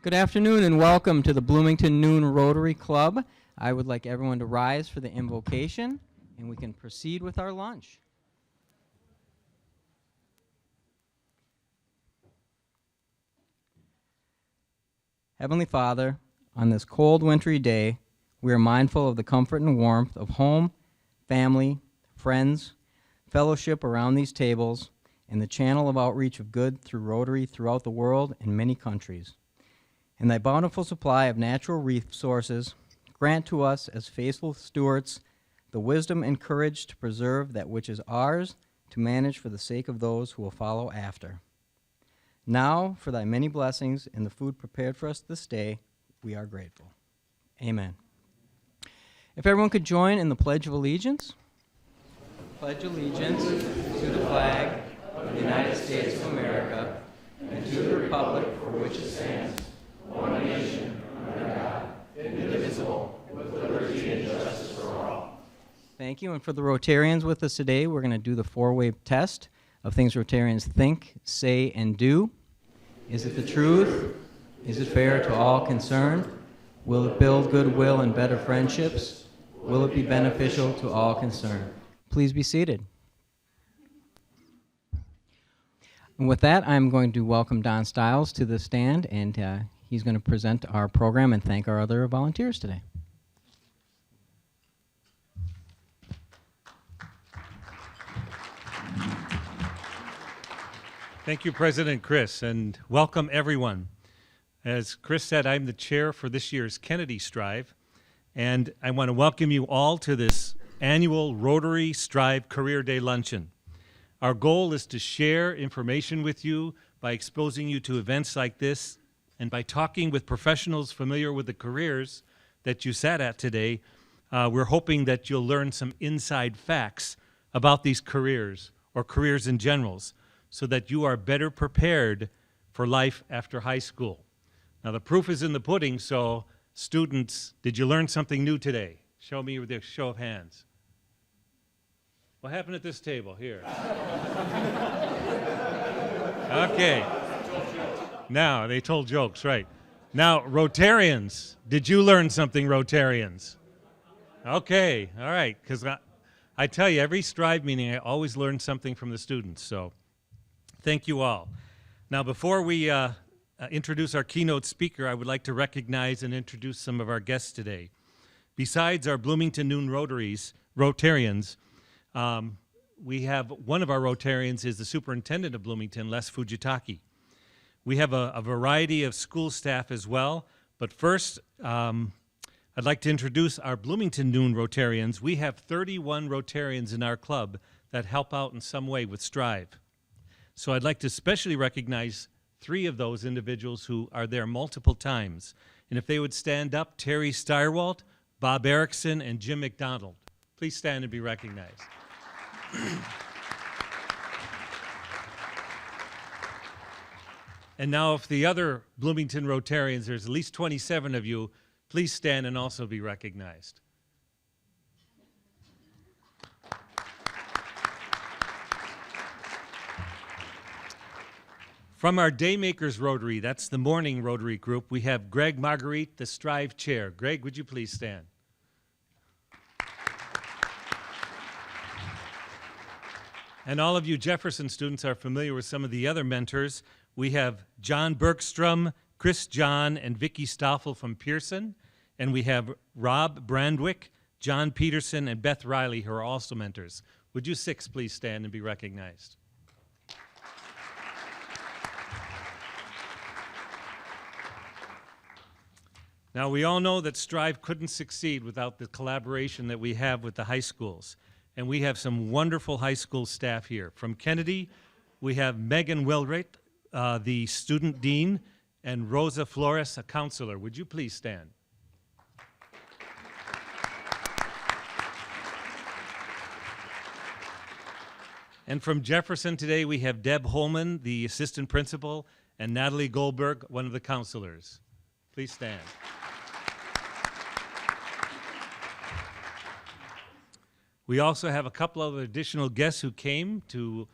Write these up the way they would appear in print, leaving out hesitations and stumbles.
Good afternoon and welcome to the Bloomington Noon Rotary Club. I would like everyone to rise for the invocation and we can proceed with our lunch. Heavenly Father, on this cold wintry day, we are mindful of the comfort and warmth of home, family, friends, fellowship around these tables, and the channel of outreach of good through Rotary throughout the world and many countries. In thy bountiful supply of natural resources, grant to us as faithful stewards the wisdom and courage to preserve that which is ours, to manage for the sake of those who will follow after. Now, for thy many blessings and the food prepared for us this day, we are grateful. Amen. If everyone could join in the Pledge of Allegiance. Pledge allegiance to the flag of the United States of America and to the republic for which it stands, one nation, under God, indivisible, with liberty and justice for all. Thank you. And for the Rotarians with us today, we're going to do the four-way test of things Rotarians think, say, and do. Is it the truth? Is it fair to all concerned? Will it build goodwill and better friendships? Will it be beneficial to all concerned? Please be seated. And with that, I'm going to welcome Don Stiles to the stand, and he's going to present our program and thank our other volunteers today. Thank you, President Chris, and welcome everyone. As Chris said, I'm the chair for this year's Kennedy Strive, and I want to welcome you all to this annual Rotary Strive Career Day Luncheon. Our goal is to share information with you by exposing you to events like this and by talking with professionals familiar with the careers that you sat at today. We're hoping that you'll learn some inside facts about these careers or careers in general, so that you are better prepared for life after high school. Now, the proof is in the pudding, so students, did you learn something new today? Show me with a show of hands. What happened at this table here? Okay. Now, they told jokes, right. Now, Rotarians, did you learn something, Rotarians? Okay, all right, because I tell you, every Strive meeting, I always learn something from the students, so thank you all. Now, before we introduce our keynote speaker, I would like to recognize and introduce some of our guests today. Besides our Bloomington Noon Rotarians, we have one of our Rotarians is the superintendent of Bloomington, Les Fujitaki. We have a variety of school staff as well, but first, I'd like to introduce our Bloomington Noon Rotarians. We have 31 Rotarians in our club that help out in some way with Strive. So I'd like to especially recognize 3 of those individuals who are there multiple times. And if they would stand up, Terry Steyerwalt, Bob Erickson, and Jim McDonald. Please stand and be recognized. And now if the other Bloomington Rotarians, there's at least 27 of you, please stand and also be recognized. From our Daymakers Rotary, that's the morning Rotary group, we have Greg Marguerite, the Strive Chair. Greg, would you please stand? And all of you Jefferson students are familiar with some of the other mentors. We have John Bergstrom, Chris John, and Vicki Stoffel from Pearson. And we have Rob Brandwick, John Peterson, and Beth Riley, who are also mentors. Would you 6 please stand and be recognized? Now, we all know that Strive couldn't succeed without the collaboration that we have with the high schools. And we have some wonderful high school staff here. From Kennedy, we have Megan Wilright, the student dean, and Rosa Flores, a counselor. Would you please stand? And from Jefferson today, we have Deb Holman, the assistant principal, and Natalie Goldberg, one of the counselors. Please stand. We also have a couple of additional guests who came to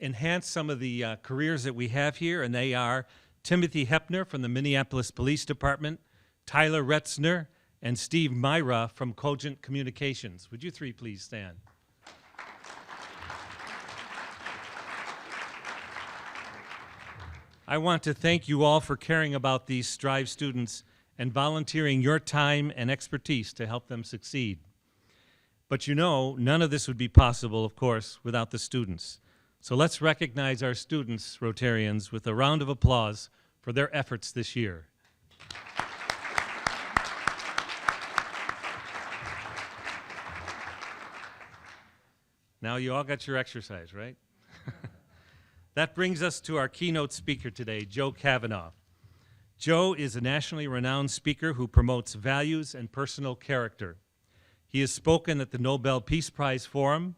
enhance some of the careers that we have here, and they are Timothy Hepner from the Minneapolis Police Department, Tyler Retzner, and Steve Myra from Cogent Communications. Would you three please stand? I want to thank you all for caring about these Strive students and volunteering your time and expertise to help them succeed. But you know, none of this would be possible, of course, without the students. So let's recognize our students, Rotarians, with a round of applause for their efforts this year. Now you all got your exercise, right? That brings us to our keynote speaker today, Joe Cavanaugh. Joe is a nationally renowned speaker who promotes values and personal character. He has spoken at the Nobel Peace Prize Forum,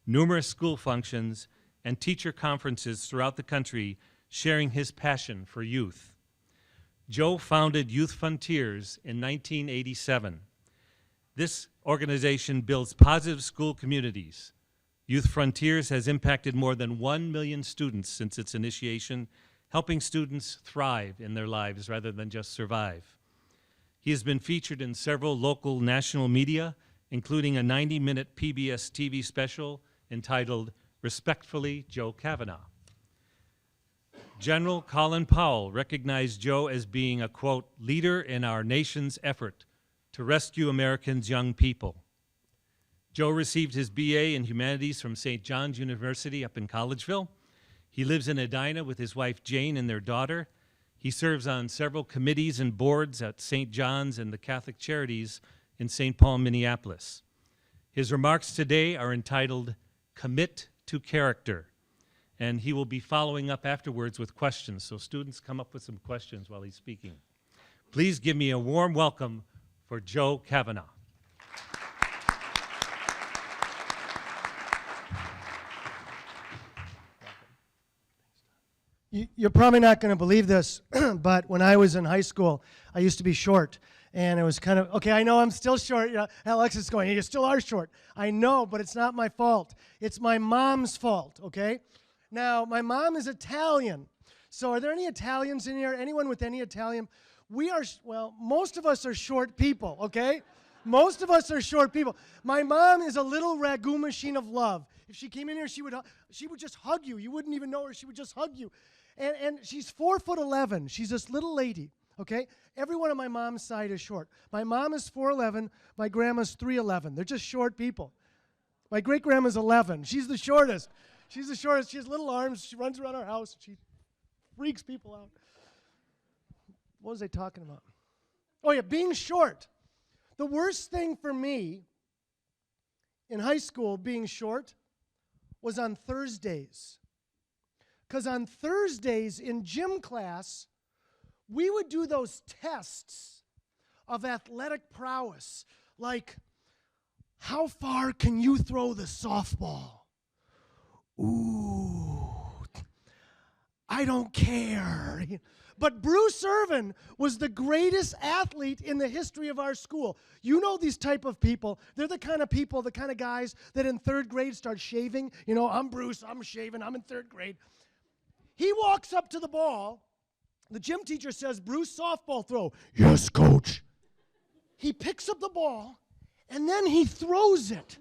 numerous school functions, and teacher conferences throughout the country, sharing his passion for youth. Joe founded Youth Frontiers in 1987. This organization builds positive school communities. Youth Frontiers has impacted more than 1 million students since its initiation, helping students thrive in their lives rather than just survive. He has been featured in several local national media, including a 90-minute PBS TV special entitled Respectfully, Joe Cavanaugh. General Colin Powell recognized Joe as being a, quote, leader in our nation's effort to rescue Americans' young people. Joe received his BA in Humanities from St. John's University up in Collegeville. He lives in Edina with his wife Jane and their daughter. He serves on several committees and boards at St. John's and the Catholic Charities in St. Paul, Minneapolis. His remarks today are entitled, Commit to Character, and he will be following up afterwards with questions, so students come up with some questions while he's speaking. Please give me a warm welcome for Joe Cavanaugh. You're probably not going to believe this, but when I was in high school, I used to be short. And it was kind of, okay, I know I'm still short. You know, Alex is going, you still are short. I know, but it's not my fault. It's my mom's fault, okay? Now, my mom is Italian. So are there any Italians in here? Anyone with any Italian? We are, well, most of us are short people, okay? Most of us are short people. My mom is a little ragu machine of love. If she came in here, she would just hug you. You wouldn't even know her. She would just hug you. And she's 4'11". She's this little lady, okay? Everyone on my mom's side is short. My mom is 4'11". My grandma's 3'11". They're just short people. My great-grandma's 11. She's the shortest. She's the shortest. She has little arms. She runs around our house. She freaks people out. What was I talking about? Oh, yeah, being short. The worst thing for me in high school, being short, was on Thursdays. Because on Thursdays in gym class, we would do those tests of athletic prowess, like, how far can you throw the softball? Ooh, I don't care. But Bruce Irvin was the greatest athlete in the history of our school. You know these type of people. They're the kind of people, the kind of guys that in third grade start shaving. You know, I'm Bruce, I'm shaving, I'm in third grade. He walks up to the ball. The gym teacher says, Bruce, softball throw. Yes, coach. He picks up the ball, and then he throws it.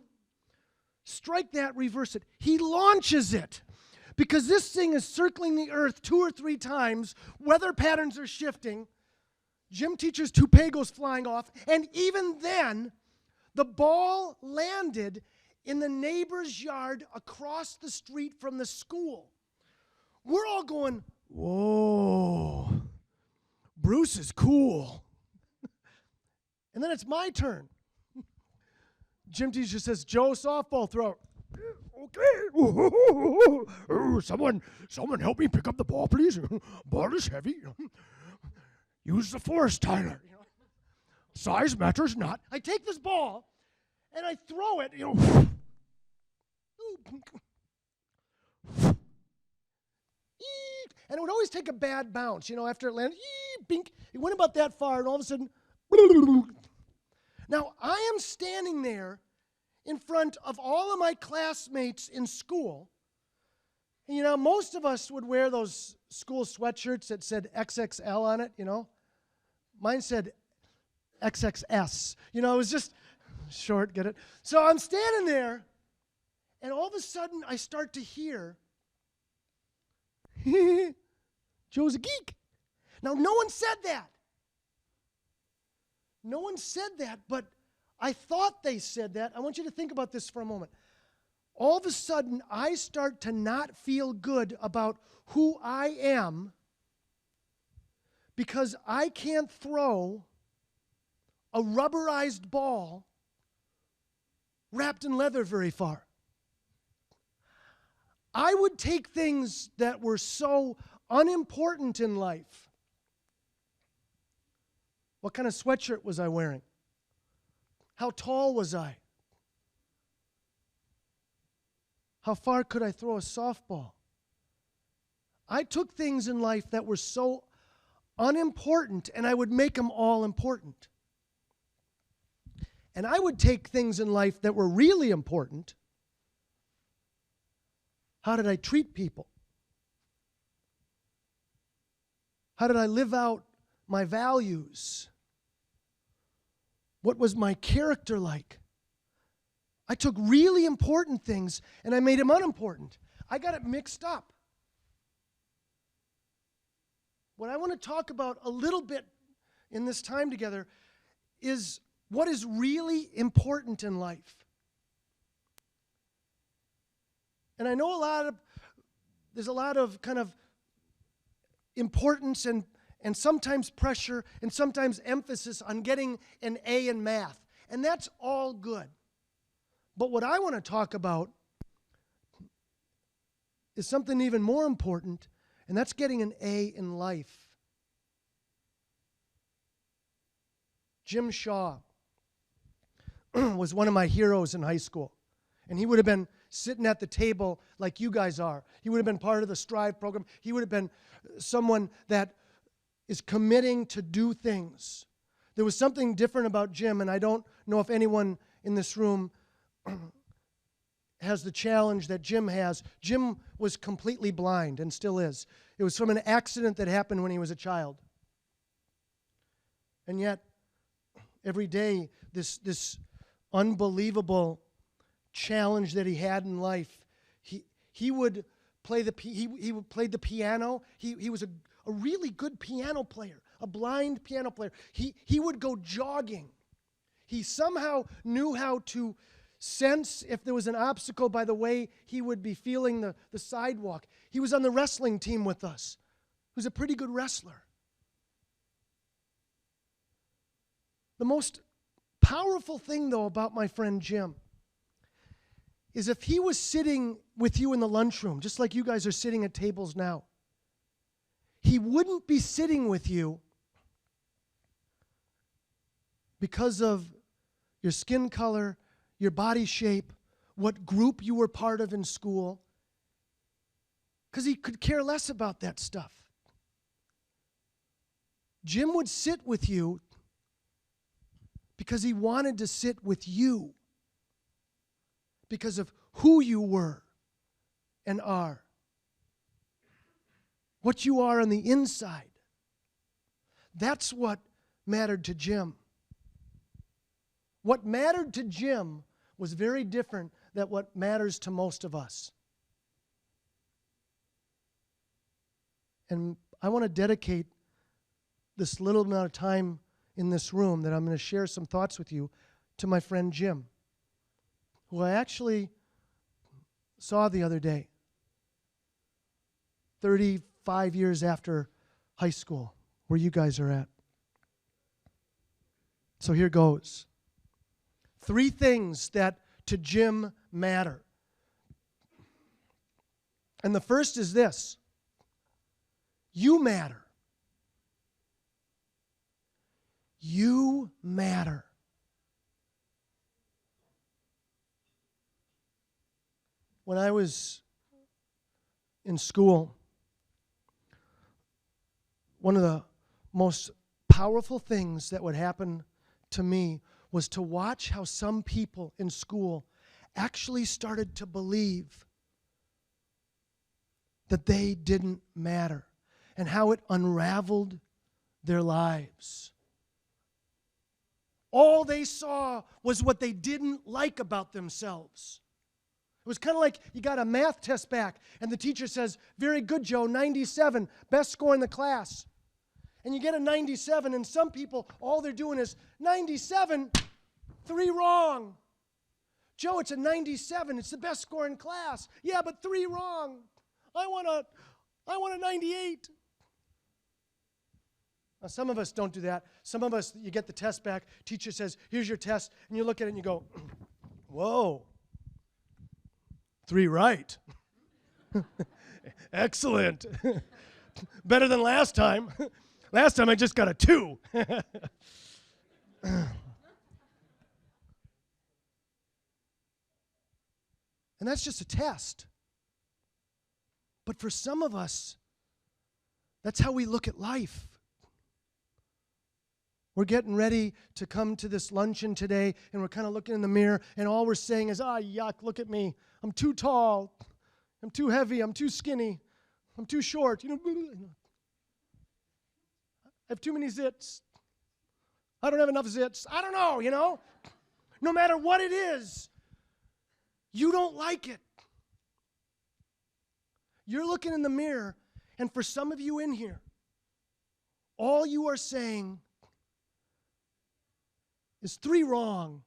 Strike that, reverse it. He launches it. Because this thing is circling the earth 2 or 3 times, weather patterns are shifting, gym teacher's toupee goes flying off, and even then, the ball landed in the neighbor's yard across the street from the school. We're all going, whoa, Bruce is cool. And then it's my turn. Gym teacher says, Joe, softball throw. Okay. Someone help me pick up the ball, please. Ball is heavy. Use the force, Tyler. Size matters not. I take this ball and I throw it. And it would always take a bad bounce, after it landed. Bink. It went about that far, and all of a sudden, now I am standing there in front of all of my classmates in school, And, most of us would wear those school sweatshirts that said XXL on it, Mine said XXS. It was just short, get it? So I'm standing there, and all of a sudden I start to hear, Joe's a geek. Now, no one said that. No one said that, but I thought they said that. I want you to think about this for a moment. All of a sudden, I start to not feel good about who I am because I can't throw a rubberized ball wrapped in leather very far. I would take things that were so unimportant in life. What kind of sweatshirt was I wearing? How tall was I? How far could I throw a softball? I took things in life that were so unimportant, and I would make them all important. And I would take things in life that were really important. How did I treat people? How did I live out my values? What was my character like? I took really important things and I made them unimportant. I got it mixed up. What I want to talk about a little bit in this time together is what is really important in life. And I know there's a lot of kind of importance and sometimes pressure and sometimes emphasis on getting an A in math. And that's all good. But what I want to talk about is something even more important, and that's getting an A in life. Jim Shaw was one of my heroes in high school. And he would have been sitting at the table like you guys are. He would have been part of the Strive program. He would have been someone that is committing to do things. There was something different about Jim, and I don't know if anyone in this room has the challenge that Jim has. Jim was completely blind and still is. It was from an accident that happened when he was a child. And yet, every day, this unbelievable challenge that he had in life, he would play the piano. He was a really good piano player, a blind piano player. He would go jogging. He somehow knew how to sense if there was an obstacle by the way he would be feeling the sidewalk. He was on the wrestling team with us. He was a pretty good wrestler. The most powerful thing, though, about my friend Jim is if he was sitting with you in the lunchroom, just like you guys are sitting at tables now, he wouldn't be sitting with you because of your skin color, your body shape, what group you were part of in school, because he could care less about that stuff. Jim would sit with you because he wanted to sit with you because of who you were and are, what you are on the inside. That's what mattered to Jim. What mattered to Jim was very different than what matters to most of us. And I want to dedicate this little amount of time in this room that I'm going to share some thoughts with you to my friend Jim, who I actually saw the other day, 35 years after high school, where you guys are at. So here goes. 3 things that to Jim matter. And the first is this: you matter. You matter. When I was in school, one of the most powerful things that would happen to me was to watch how some people in school actually started to believe that they didn't matter and how it unraveled their lives. All they saw was what they didn't like about themselves. It was kind of like you got a math test back, and the teacher says, "Very good, Joe, 97, best score in the class." And you get a 97, and some people, all they're doing is, 97, 3 wrong. Joe, it's a 97, it's the best score in class. Yeah, but 3 wrong. I want a 98. Now, some of us don't do that. Some of us, you get the test back, teacher says, "Here's your test," and you look at it and you go, "Whoa, 3 right." Excellent. Better than last time. Last time I just got a 2. And that's just a test. But for some of us, that's how we look at life. We're getting ready to come to this luncheon today, and we're kind of looking in the mirror, and all we're saying is, yuck, look at me. I'm too tall. I'm too heavy. I'm too skinny. I'm too short. I have too many zits. I don't have enough zits. I don't know, No matter what it is, you don't like it. You're looking in the mirror, and for some of you in here, all you are saying is 3 wrong,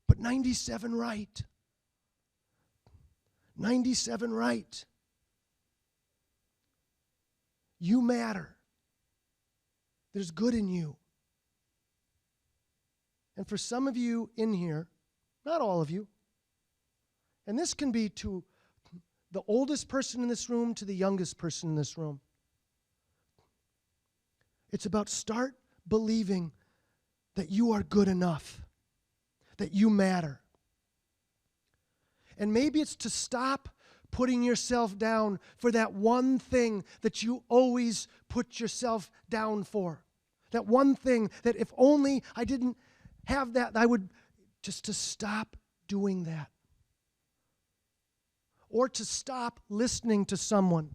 but 97 right. 97 right. You matter. There's good in you. And for some of you in here, not all of you, and this can be to the oldest person in this room to the youngest person in this room, it's about start believing that you are good enough, that you matter. And maybe it's to stop putting yourself down for that one thing that you always put yourself down for. That one thing that if only I didn't have that, I would, just to stop doing that. Or to stop listening to someone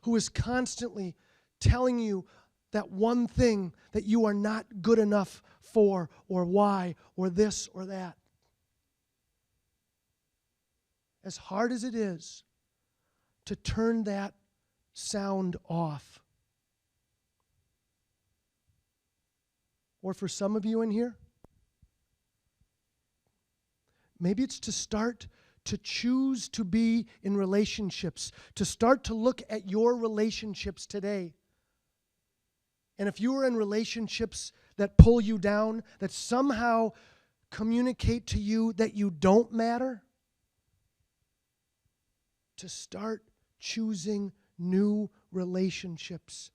who is constantly telling you that one thing that you are not good enough for, or why, or this or that. As hard as it is to turn that sound off. Or for some of you in here, maybe it's to start to choose to be in relationships, to start to look at your relationships today. And if you are in relationships that pull you down, that somehow communicate to you that you don't matter, to start choosing new relationships.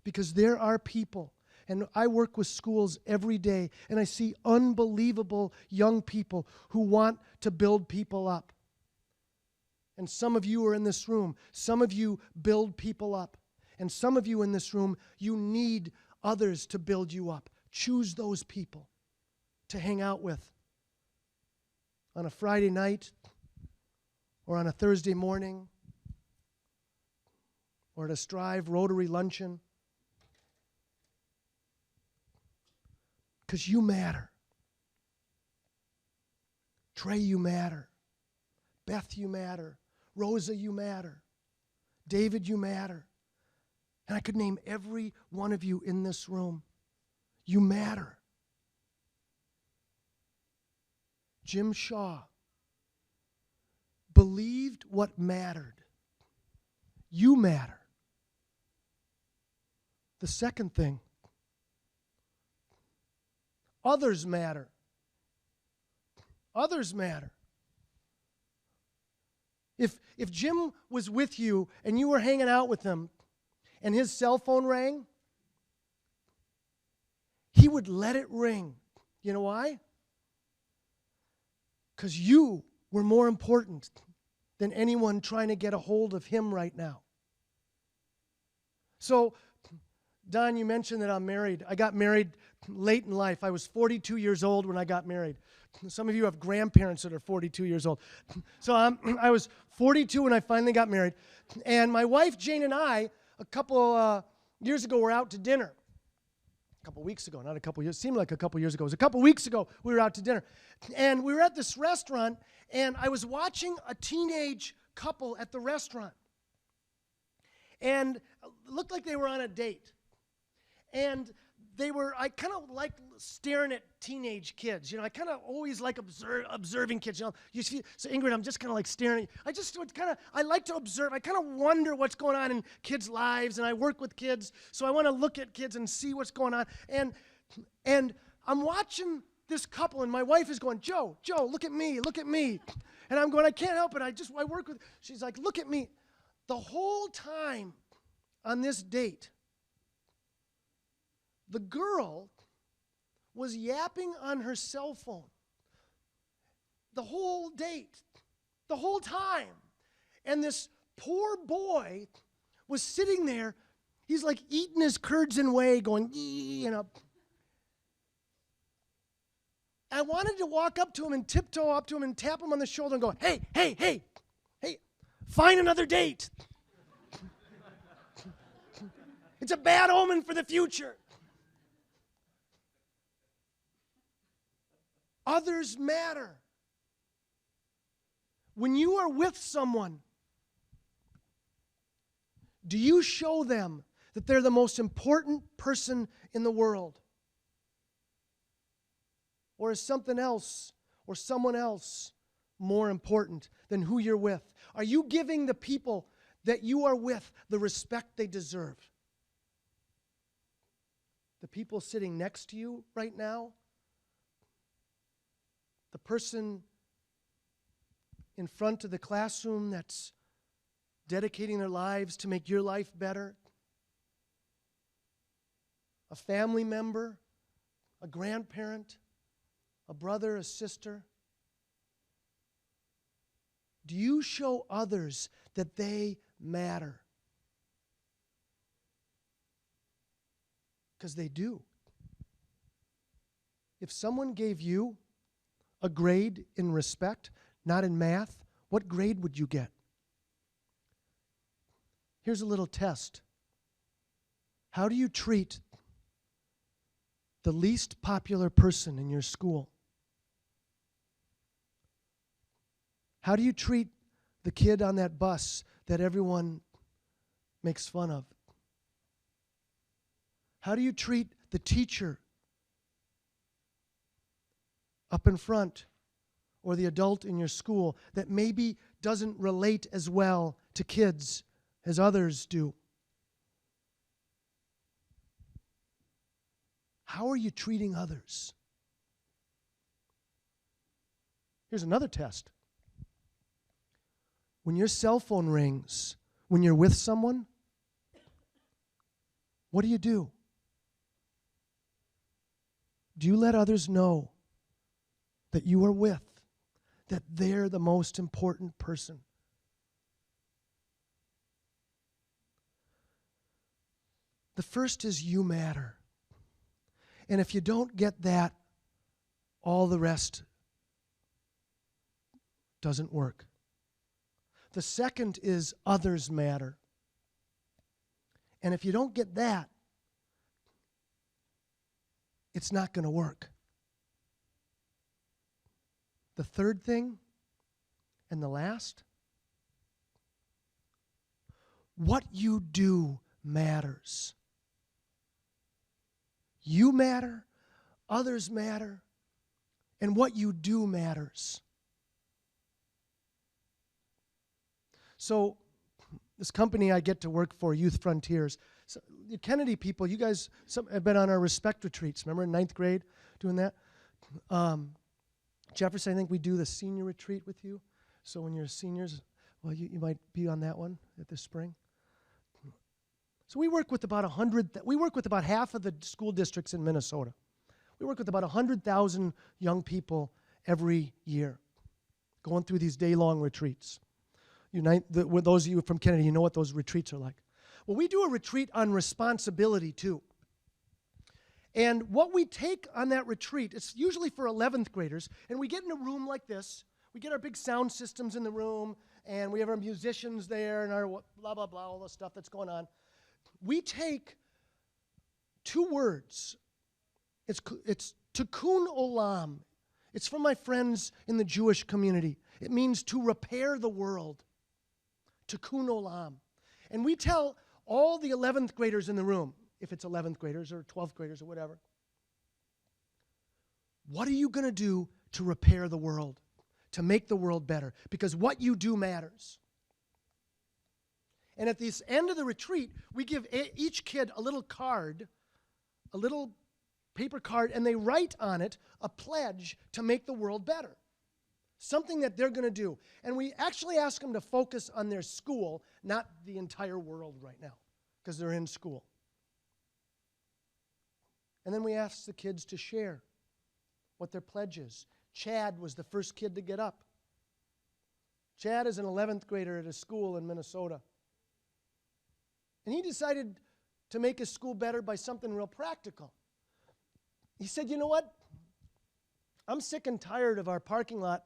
Because there are people, and I work with schools every day, and I see unbelievable young people who want to build people up. And some of you are in this room. Some of you build people up. And some of you in this room, you need others to build you up. Choose those people to hang out with on a Friday night, or on a Thursday morning, or at a Strive Rotary Luncheon. Because you matter. Trey, you matter. Beth, you matter. Rosa, you matter. David, you matter. And I could name every one of you in this room. You matter. Jim Shaw believed what mattered. You matter. The second thing, others matter. Others matter. If Jim was with you and you were hanging out with him and his cell phone rang, he would let it ring. You know why? Because you were more important than anyone trying to get a hold of him right now. So, Don, you mentioned that I'm married. I got married late in life. I was 42 years old when I got married. Some of you have grandparents that are 42 years old. So I was 42 when I finally got married. And my wife, Jane, and I, a couple years ago, were out to dinner. A couple weeks ago, not a couple years. Seemed like a couple years ago. It was a couple weeks ago we were out to dinner. And we were at this restaurant, and I was watching a teenage couple at the restaurant. And it looked like they were on a date. And I kind of like staring at teenage kids. You know, I kind of always like observing kids. You know, so Ingrid, I'm just kind of like staring at you. I like to observe. I kind of wonder what's going on in kids' lives, and I work with kids, so I want to look at kids and see what's going on. And I'm watching this couple, and my wife is going, Joe, look at me. And I'm going, I can't help it. I work with. She's like, look at me. The whole time on this date, the girl was yapping on her cell phone the whole date, the whole time. And this poor boy was sitting there. He's like eating his curds and whey, going, you know. I wanted to walk up to him and tiptoe up to him and tap him on the shoulder and go, hey, find another date. It's a bad omen for the future. Others matter. When you are with someone, do you show them that they're the most important person in the world? Or is something else or someone else more important than who you're with? Are you giving the people that you are with the respect they deserve? The people sitting next to you right now? The person in front of the classroom that's dedicating their lives to make your life better? A family member? A grandparent? A brother, a sister? Do you show others that they matter? Because they do. If someone gave you a grade in respect, not in math, what grade would you get? Here's a little test. How do you treat the least popular person in your school? How do you treat the kid on that bus that everyone makes fun of? How do you treat the teacher up in front, or the adult in your school that maybe doesn't relate as well to kids as others do? How are you treating others? Here's another test. When your cell phone rings, when you're with someone, what do you do? Do you let others know that you are with, that they're the most important person? The first is you matter. And if you don't get that, all the rest doesn't work. The second is others matter. And if you don't get that, it's not going to work. The third thing, and the last, what you do matters. You matter, others matter, and what you do matters. So, this company I get to work for, Youth Frontiers, so the Kennedy people, you guys have been on our Respect retreats. Remember in 9th grade doing that? Jefferson, I think we do the senior retreat with you. So when you're seniors, well, you might be on that one this spring. So we work with about half of the school districts in Minnesota. We work with about 100,000 young people every year, going through these day-long retreats. Those of you from Kennedy, you know what those retreats are like. Well, we do a retreat on responsibility too. And what we take on that retreat, it's usually for 11th graders, and we get in a room like this. We get our big sound systems in the room, and we have our musicians there, and our blah, blah, blah, all the stuff that's going on. We take 2 words. It's tikkun olam. It's from my friends in the Jewish community. It means to repair the world. Tikkun olam. And we tell all the 11th graders in the room, if it's 11th graders or 12th graders or whatever, what are you going to do to repair the world, to make the world better? Because what you do matters. And at the end of the retreat, we give each kid a little card, a little paper card, and they write on it a pledge to make the world better. Something that they're going to do. And we actually ask them to focus on their school, not the entire world right now, because they're in school. And then we ask the kids to share what their pledge is. Chad was the first kid to get up. Chad is an 11th grader at a school in Minnesota. And he decided to make his school better by something real practical. He said, you know what? I'm sick and tired of our parking lot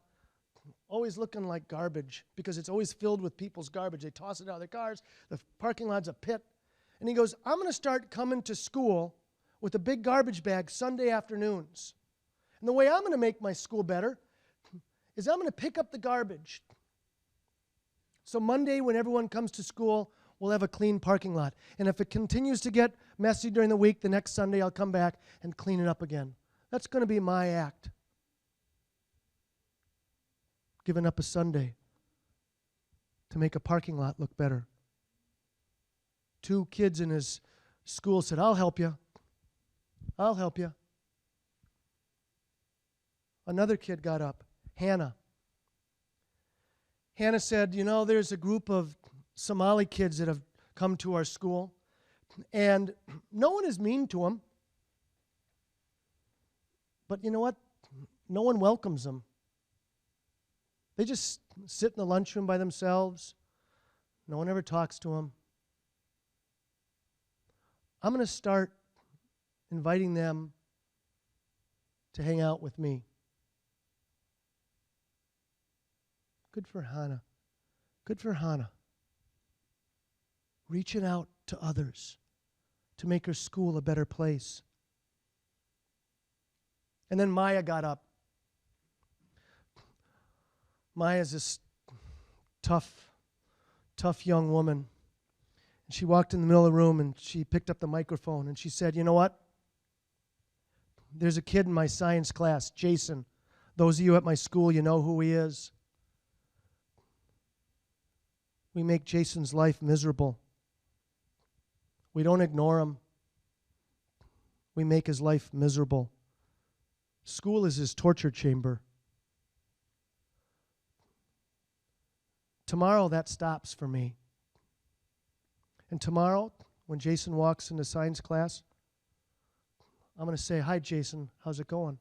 always looking like garbage because it's always filled with people's garbage. They toss it out of their cars. The parking lot's a pit. And he goes, I'm going to start coming to school with a big garbage bag Sunday afternoons. And the way I'm going to make my school better is I'm going to pick up the garbage. So Monday, when everyone comes to school, we'll have a clean parking lot. And if it continues to get messy during the week, the next Sunday I'll come back and clean it up again. That's going to be my act. Giving up a Sunday to make a parking lot look better. 2 kids in his school said, I'll help you. I'll help you. Another kid got up, Hannah. Hannah said, you know, there's a group of Somali kids that have come to our school, and no one is mean to them. But you know what? No one welcomes them. They just sit in the lunchroom by themselves. No one ever talks to them. I'm going to start inviting them to hang out with me. Good for Hannah. Good for Hannah. Reaching out to others to make her school a better place. And then Maya got up. Maya's this tough young woman. And she walked in the middle of the room and she picked up the microphone and she said, you know what? There's a kid in my science class, Jason. Those of you at my school, you know who he is. We make Jason's life miserable. We don't ignore him. We make his life miserable. School is his torture chamber. Tomorrow that stops for me. And tomorrow, when Jason walks into science class, I'm going to say, hi, Jason, how's it going?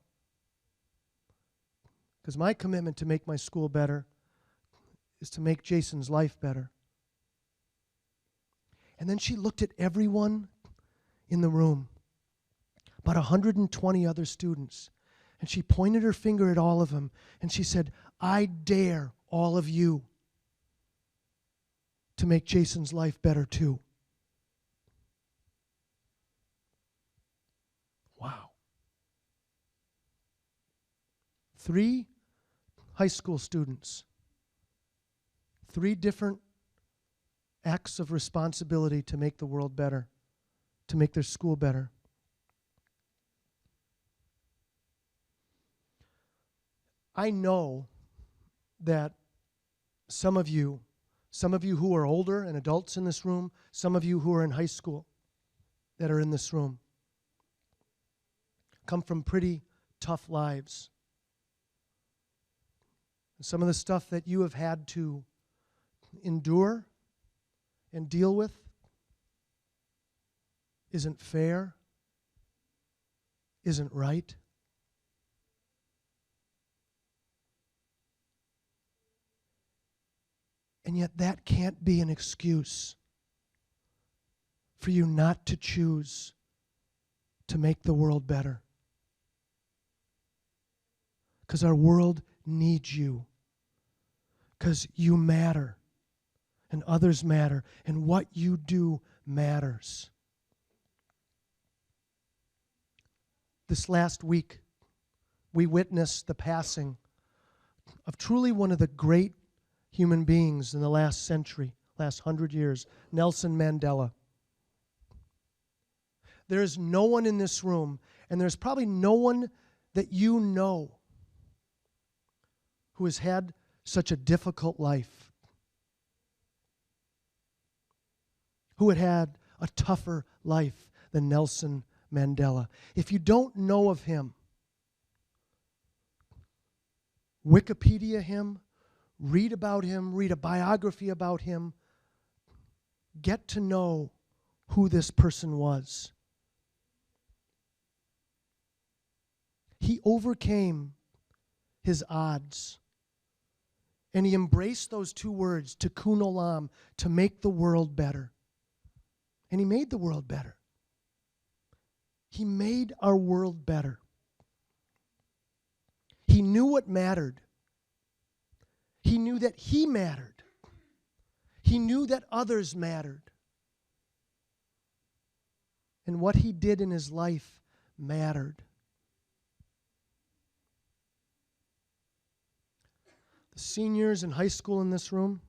Because my commitment to make my school better is to make Jason's life better. And then she looked at everyone in the room, about 120 other students, and she pointed her finger at all of them, and she said, I dare all of you to make Jason's life better too. Wow. 3 high school students, 3 different acts of responsibility to make the world better, to make their school better. I know that some of you who are older and adults in this room, some of you who are in high school that are in this room, come from pretty tough lives. And some of the stuff that you have had to endure and deal with isn't fair, isn't right. And yet that can't be an excuse for you not to choose to make the world better. Because our world needs you. Because you matter. And others matter. And what you do matters. This last week, we witnessed the passing of truly one of the great human beings in the last century, last 100 years, Nelson Mandela. There is no one in this room, and there's probably no one that you know who has had such a difficult life, who had a tougher life than Nelson Mandela. If you don't know of him, Wikipedia him, read about him, read a biography about him, get to know who this person was. He overcame his odds, and he embraced those two words, tikkun olam, to make the world better. And he made the world better. He made our world better. He knew what mattered. He knew that he mattered. He knew that others mattered. And what he did in his life mattered. The seniors in high school in this room,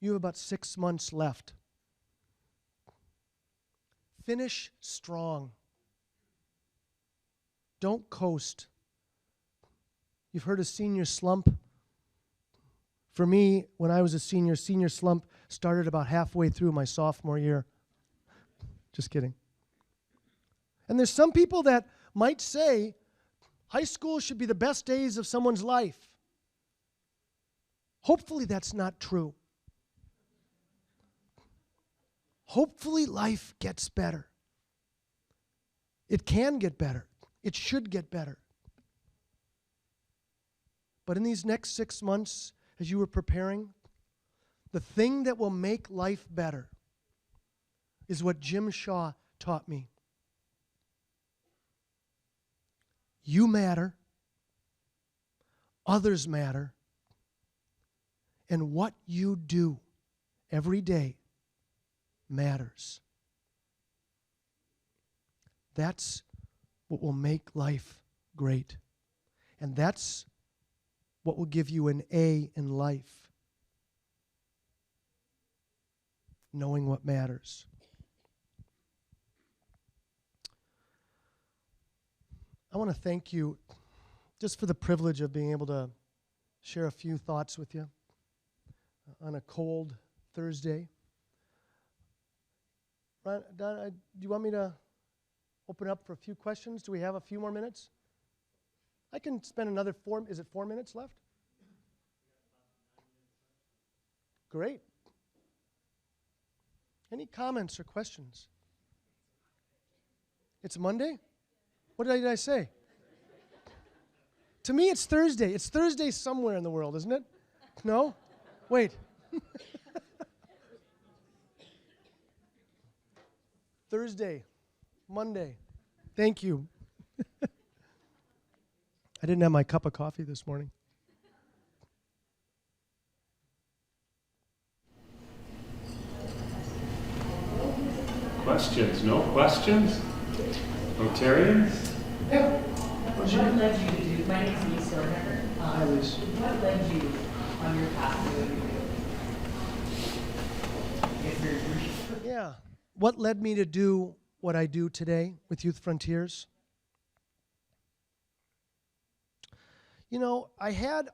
you have about 6 months left. Finish strong. Don't coast. You've heard of senior slump. For me, when I was a senior slump started about halfway through my sophomore year. Just kidding. And there's some people that might say high school should be the best days of someone's life. Hopefully that's not true. Hopefully life gets better. It can get better. It should get better. But in these next 6 months, as you were preparing, the thing that will make life better is what Jim Shaw taught me. You matter. Others matter. And what you do every day matters. That's what will make life great. And that's what will give you an A in life. Knowing what matters. I want to thank you just for the privilege of being able to share a few thoughts with you on a cold Thursday. Ron, Don, do you want me to open up for a few questions? Do we have a few more minutes? I can spend another 4 minutes left? Great. Any comments or questions? It's Monday? What did I say? To me, it's Thursday. It's Thursday somewhere in the world, isn't it? No? Wait. Thursday, Monday. Thank you. I didn't have my cup of coffee this morning. Questions? No questions? Rotarians? Yeah. What led you to do, my name is Lisa, remember? Hi, Lisa. What led you on your path to what you do? Yeah. What led me to do what I do today with Youth Frontiers? You know, I have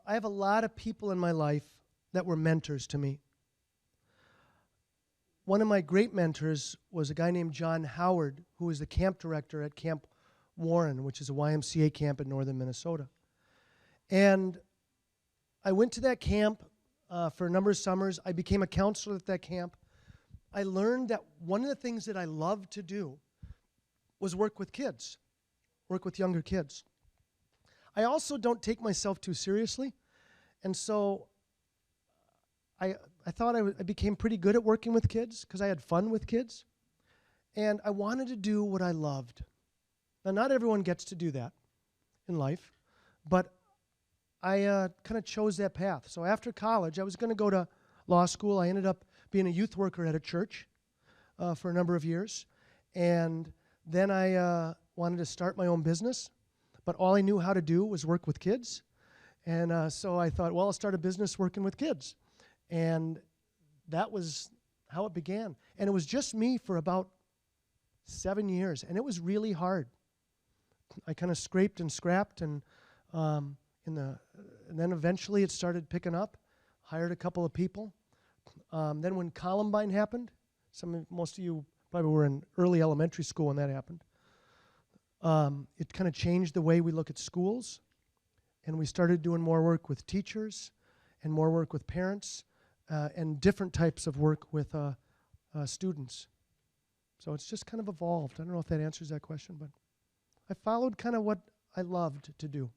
a lot of people in my life that were mentors to me. One of my great mentors was a guy named John Howard, who was the camp director at Camp Warren, which is a YMCA camp in northern Minnesota. And I went to that camp for a number of summers. I became a counselor at that camp. I learned that one of the things that I loved to do was work with kids, work with younger kids. I also don't take myself too seriously, and so I thought I became pretty good at working with kids because I had fun with kids. And I wanted to do what I loved. Now, not everyone gets to do that in life, but I kind of chose that path. So after college, I was going to go to law school. I ended up being a youth worker at a church for a number of years. And then I wanted to start my own business, but all I knew how to do was work with kids. And so I thought, well, I'll start a business working with kids. And that was how it began. And it was just me for about 7 years, and it was really hard. I kind of scraped and scrapped, and then eventually it started picking up. Hired a couple of people. Then when Columbine happened, most of you probably were in early elementary school when that happened. It kind of changed the way we look at schools, and we started doing more work with teachers and more work with parents and different types of work with students. So it's just kind of evolved. I don't know if that answers that question, but I followed kind of what I loved to do.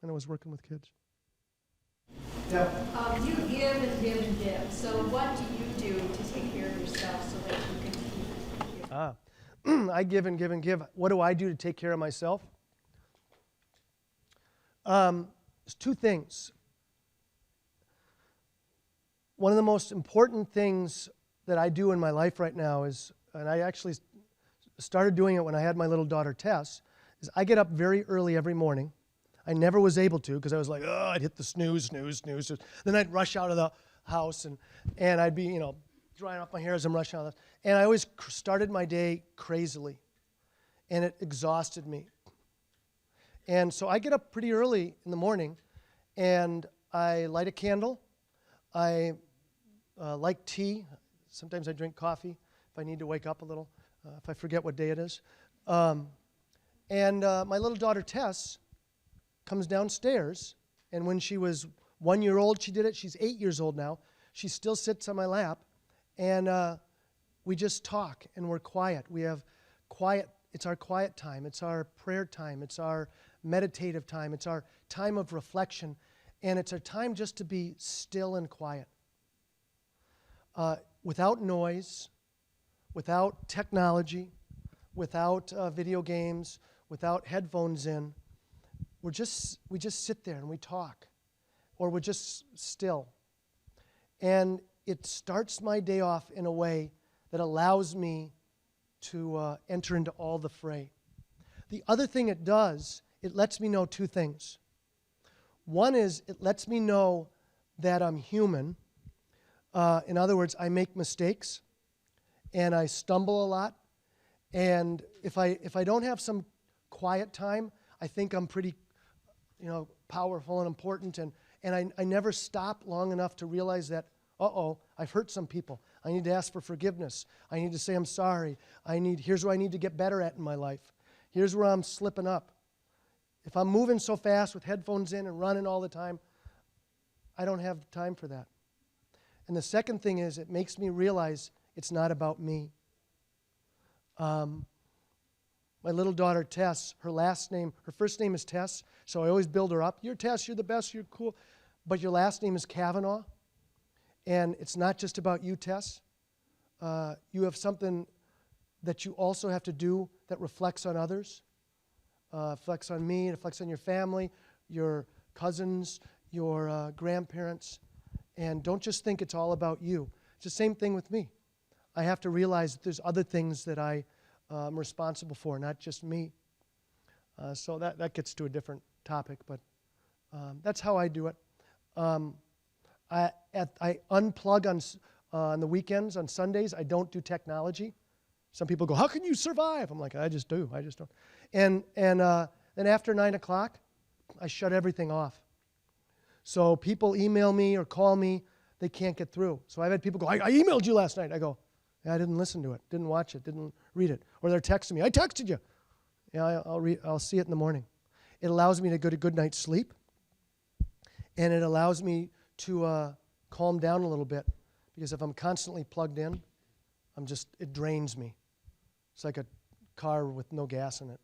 And I was working with kids. You give and give and give. So what do you do to take care of yourself so that you can keep I give and give and give. What do I do to take care of myself? There's two things. One of the most important things that I do in my life right now is, and I actually started doing it when I had my little daughter Tess, is I get up very early every morning. I never was able to because I was like, oh, I'd hit the snooze. Then I'd rush out of the house and I'd be, drying off my hair as I'm rushing out of the house. And I always started my day crazily, and it exhausted me. And so I get up pretty early in the morning, and I light a candle. I like tea. Sometimes I drink coffee if I need to wake up a little, if I forget what day it is. My little daughter Tess comes downstairs, and when she was 1 year old, she did it. She's 8 years old now. She still sits on my lap, and we just talk, and we're quiet. We have quiet. It's our quiet time. It's our prayer time. It's our meditative time. It's our time of reflection, and it's our time just to be still and quiet. Without noise, without technology, without video games, without headphones in. We just sit there and we talk, or we're just still. And it starts my day off in a way that allows me to enter into all the fray. The other thing it does, it lets me know two things. One is it lets me know that I'm human. In other words, I make mistakes, and I stumble a lot. And if I don't have some quiet time, I think I'm pretty powerful and important, and I never stop long enough to realize that, I've hurt some people. I need to ask for forgiveness. I need to say I'm sorry. Here's what I need to get better at in my life. Here's where I'm slipping up. If I'm moving so fast with headphones in and running all the time, I don't have time for that. And the second thing is it makes me realize it's not about me. My little daughter, Tess, her first name is Tess, so I always build her up. You're Tess, you're the best, you're cool. But your last name is Cavanaugh, and it's not just about you, Tess. You have something that you also have to do that reflects on others, reflects on me, it reflects on your family, your cousins, your grandparents. And don't just think it's all about you. It's the same thing with me. I have to realize that there's other things that I'm responsible for, not just me. So that gets to a different topic, but that's how I do it. I unplug on the weekends, on Sundays. I don't do technology. Some people go, how can you survive? I'm like, I just do. I just don't. And then after 9 o'clock, I shut everything off. So people email me or call me, they can't get through. So I've had people go, I emailed you last night. I go, yeah, I didn't listen to it, didn't watch it, didn't read it. Or they're texting me, I texted you. Yeah, I'll see it in the morning. It allows me to get a good night's sleep, and it allows me to calm down a little bit, because if I'm constantly plugged in, it drains me. It's like a car with no gas in it.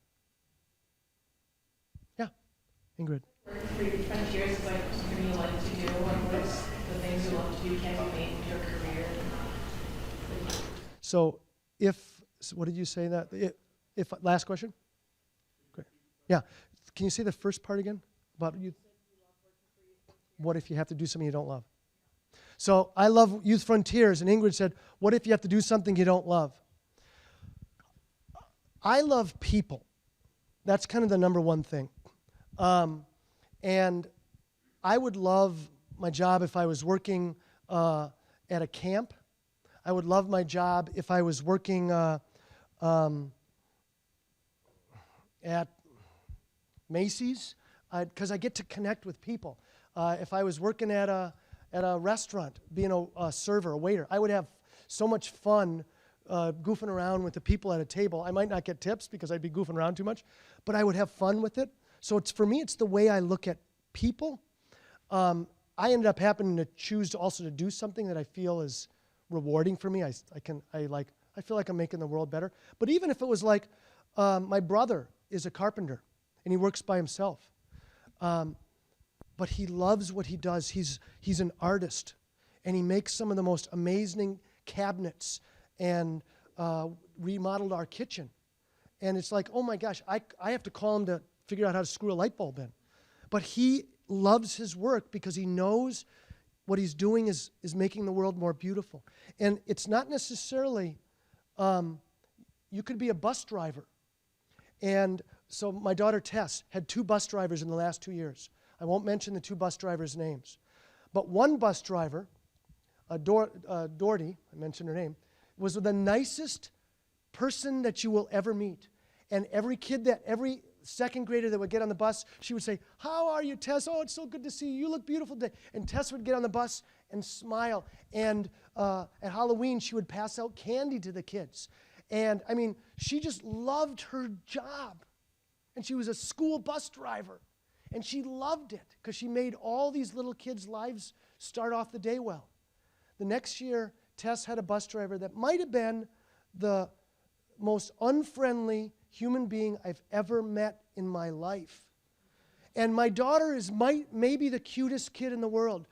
Yeah, Ingrid. For your 20 years, what do you like to do? What's the things you love to do? Can you make your career? So what did you say that? If last question? Great. Yeah. Can you say the first part again? About you? What if you have to do something you don't love? So I love Youth Frontiers, and Ingrid said, what if you have to do something you don't love? I love people. That's kind of the number one thing. And I would love my job if I was working at a camp. I would love my job if I was working at Macy's, because I get to connect with people. If I was working at a restaurant, being a server, a waiter, I would have so much fun goofing around with the people at a table. I might not get tips because I'd be goofing around too much, but I would have fun with it. So for me, it's the way I look at people. I ended up happening to choose also to do something that I feel is rewarding for me. I feel like I'm making the world better. But even if it was like my brother is a carpenter and he works by himself, but he loves what he does. He's an artist, and he makes some of the most amazing cabinets and remodeled our kitchen. And it's like, oh my gosh, I have to call him to figure out how to screw a light bulb in. But he loves his work because he knows what he's doing is making the world more beautiful. And it's not necessarily, you could be a bus driver. And so my daughter Tess had 2 bus drivers in the last 2 years. I won't mention the 2 bus drivers' names. But one bus driver, Doherty, I mentioned her name, was the nicest person that you will ever meet. And every second grader that would get on the bus, she would say, "How are you, Tess? Oh, it's so good to see you. You look beautiful today." And Tess would get on the bus and smile. And at Halloween, she would pass out candy to the kids. And, I mean, she just loved her job. And she was a school bus driver. And she loved it because she made all these little kids' lives start off the day well. The next year, Tess had a bus driver that might have been the most unfriendly human being I've ever met in my life. And my daughter is maybe the cutest kid in the world.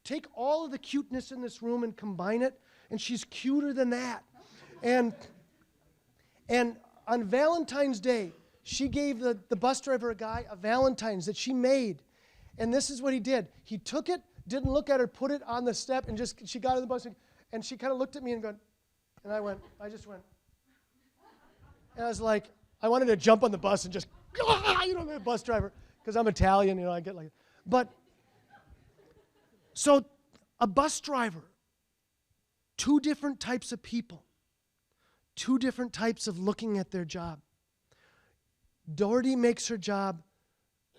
Take all of the cuteness in this room and combine it, and she's cuter than that. And on Valentine's Day, she gave the bus driver a Valentine's that she made. And this is what he did. He took it, didn't look at her, put it on the step, and she got on the bus, and she kind of looked at me and I just went. And I was like, I wanted to jump on the bus and just, the bus driver, because I'm Italian, I get like, but, so a bus driver, 2 different types of people, 2 different types of looking at their job. Doherty makes her job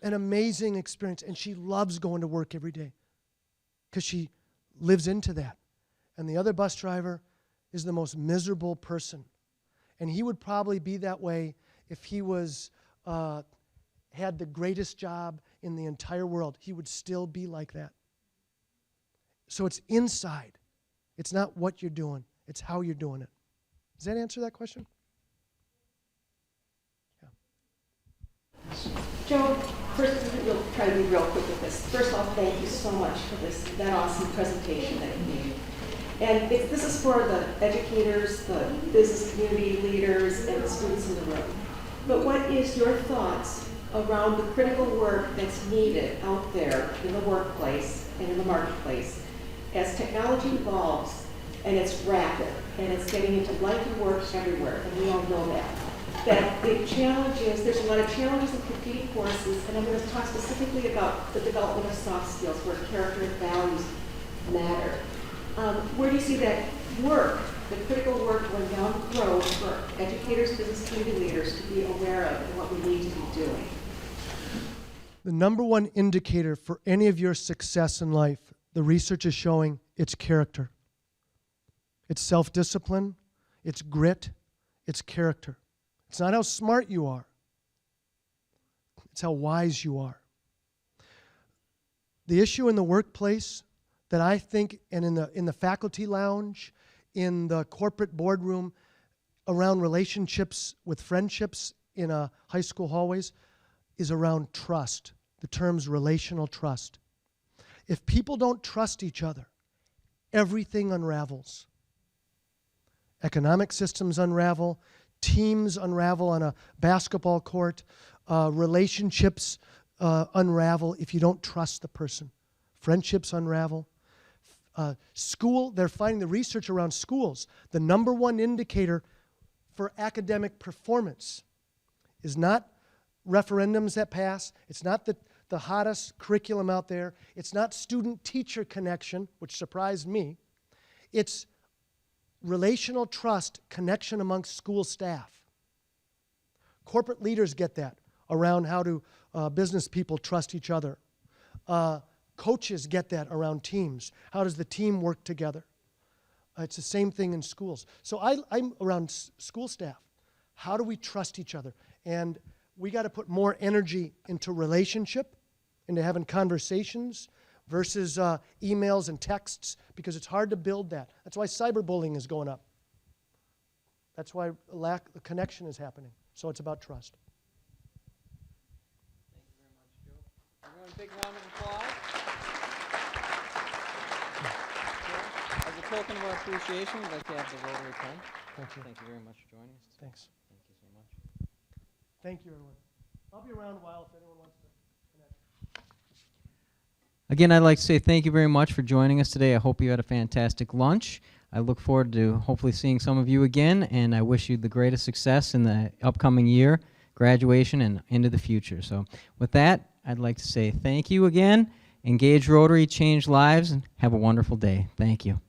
an amazing experience, and she loves going to work every day because she lives into that. And the other bus driver is the most miserable person. And he would probably be that way if he had the greatest job in the entire world. He would still be like that. So it's inside. It's not what you're doing. It's how you're doing it. Does that answer that question? Joe, first, you'll try to be real quick with this. First of all, thank you so much for that awesome presentation that you made. And this is for the educators, the business community leaders, and the students in the room. But what is your thoughts around the critical work that's needed out there in the workplace and in the marketplace as technology evolves and it's rapid and it's getting into life and work everywhere, and we all know that. That the challenge is, there's a lot of challenges in competing forces, and I'm going to talk specifically about the development of soft skills where character and values matter. Where do you see that work, the critical work going down the road for educators, business community leaders to be aware of and what we need to be doing? The number one indicator for any of your success in life, the research is showing, it's character. It's self-discipline, it's grit, it's character. It's not how smart you are. It's how wise you are. The issue in the workplace that I think, and in the faculty lounge, in the corporate boardroom, around relationships with friendships in high school hallways, is around trust. The term's relational trust. If people don't trust each other, everything unravels. economic systems unravel, teams unravel on a basketball court, relationships unravel if you don't trust the person. Friendships unravel. They're finding the research around schools. The number one indicator for academic performance is not referendums that pass. It's not the hottest curriculum out there. It's not student-teacher connection, which surprised me. It's relational trust connection amongst school staff. Corporate leaders get that around how do business people trust each other. Coaches get that around teams. How does the team work together? It's the same thing in schools. So I'm around school staff. How do we trust each other? And we got to put more energy into relationship, into having conversations versus emails and texts, because it's hard to build that. That's why cyberbullying is going up. That's why lack of connection is happening. So it's about trust. Thank you very much, Joe. Everyone, big round of applause. As a token of our appreciation, we'd like to have the Rotary pen. Thank you. Thank you very much for joining us. Thanks. Thank you so much. Thank you, everyone. I'll be around a while if anyone wants to connect. Again, I'd like to say thank you very much for joining us today. I hope you had a fantastic lunch. I look forward to hopefully seeing some of you again, and I wish you the greatest success in the upcoming year, graduation, and into the future. So with that, I'd like to say thank you again. Engage Rotary, change lives, and have a wonderful day. Thank you.